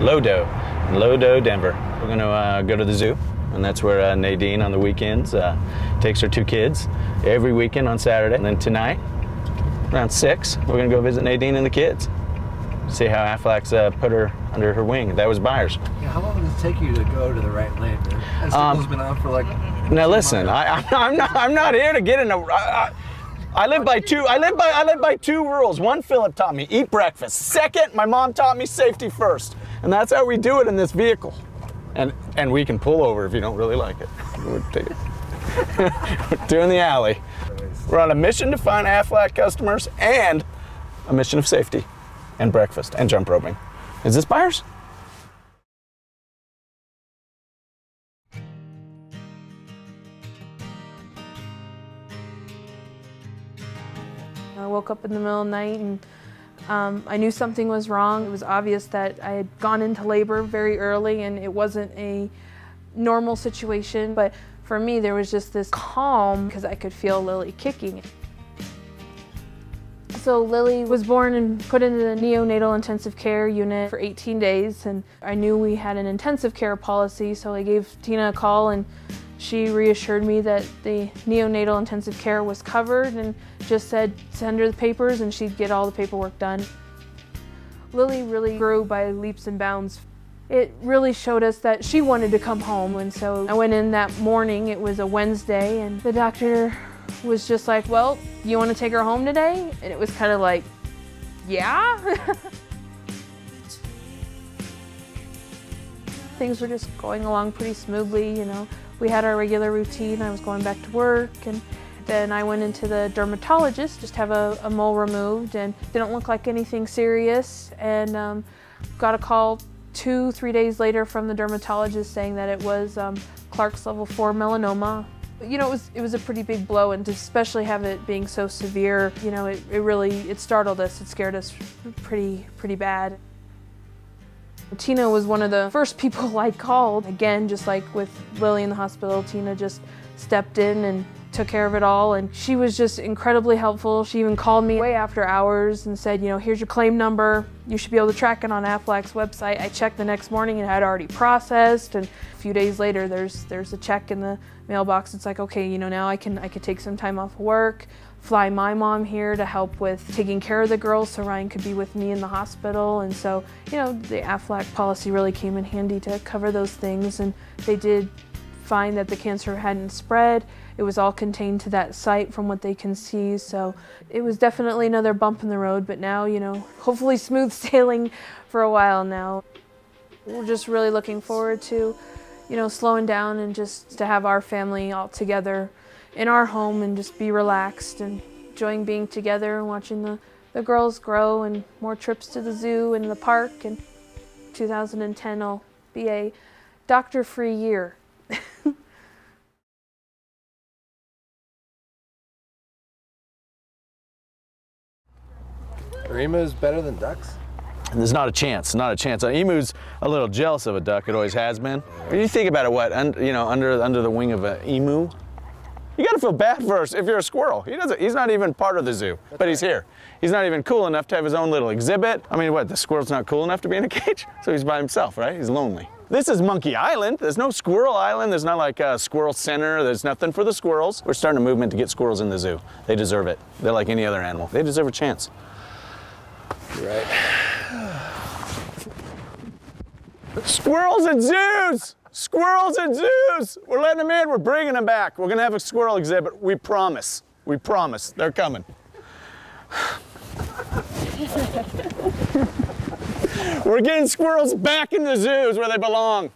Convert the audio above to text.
Lodo in Lodo, Denver. We're going to go to the zoo, and that's where Nadine on the weekends takes her 2 kids every weekend on Saturday. And then tonight, around 6, we're going to go visit Nadine and the kids. See how Aflac's put her under her wing. That was Byers. Yeah, how long does it take you to go to the right lane? That signal's been on for like. Now listen, I'm not here to get in a. I live by two rules. One, Philip taught me: eat breakfast. Second, my mom taught me safety first, and that's how we do it in this vehicle. And we can pull over if you don't really like it. We're doing the alley. We're on a mission to find AFLAC customers and a mission of safety and breakfast and jump roping. Is this Byers? I woke up in the middle of the night and I knew something was wrong. It was obvious that I had gone into labor very early and it wasn't a normal situation, but for me there was just this calm because I could feel Lily kicking. So Lily was born and put into the neonatal intensive care unit for 18 days, and I knew we had an intensive care policy, so I gave Tina a call and she reassured me that the neonatal intensive care was covered and just said send her the papers and she'd get all the paperwork done. Lily really grew by leaps and bounds. It really showed us that she wanted to come home, and so I went in that morning. It was a Wednesday, and the doctor was just like, well, you want to take her home today? And it was kind of like, yeah. Things were just going along pretty smoothly, you know. We had our regular routine. I was going back to work, and then I went into the dermatologist, just have a mole removed, and didn't look like anything serious, and got a call 2-3 days later from the dermatologist saying that it was Clark's level 4 melanoma. You know, it was a pretty big blow, and to especially have it being so severe, you know, it startled us. It scared us pretty bad. Tina was one of the first people I called. Again, just like with Lily in the hospital, Tina just stepped in and took care of it all, and she was just incredibly helpful. She even called me way after hours and said, you know, here's your claim number. You should be able to track it on AFLAC's website. I checked the next morning and it had already processed, and a few days later there's a check in the mailbox. It's like, okay, you know, now I could take some time off work, fly my mom here to help with taking care of the girls so Ryan could be with me in the hospital. And so, you know, the AFLAC policy really came in handy to cover those things, and they did find that the cancer hadn't spread. It was all contained to that site from what they can see, so it was definitely another bump in the road, but now, you know, hopefully smooth sailing for a while now. We're just really looking forward to, you know, slowing down and just to have our family all together in our home and just be relaxed and enjoying being together and watching the girls grow, and more trips to the zoo and the park. And 2010 will be a doctor-free year. Are emus better than ducks? And there's not a chance, not a chance. An emu's a little jealous of a duck. It always has been. When you think about it, you know, under the wing of an emu, you gotta feel bad for us if you're a squirrel. He's not even part of the zoo, but he's here. He's not even cool enough to have his own little exhibit. I mean, what, the squirrel's not cool enough to be in a cage? So he's by himself, right? He's lonely. This is Monkey Island. There's no Squirrel Island. There's not like a squirrel center. There's nothing for the squirrels. We're starting a movement to get squirrels in the zoo. They deserve it. They're like any other animal. They deserve a chance. You're right. Squirrels and zoos! Squirrels and zoos! We're letting them in, we're bringing them back. We're gonna have a squirrel exhibit, we promise. We promise, they're coming. We're getting squirrels back in the zoos where they belong.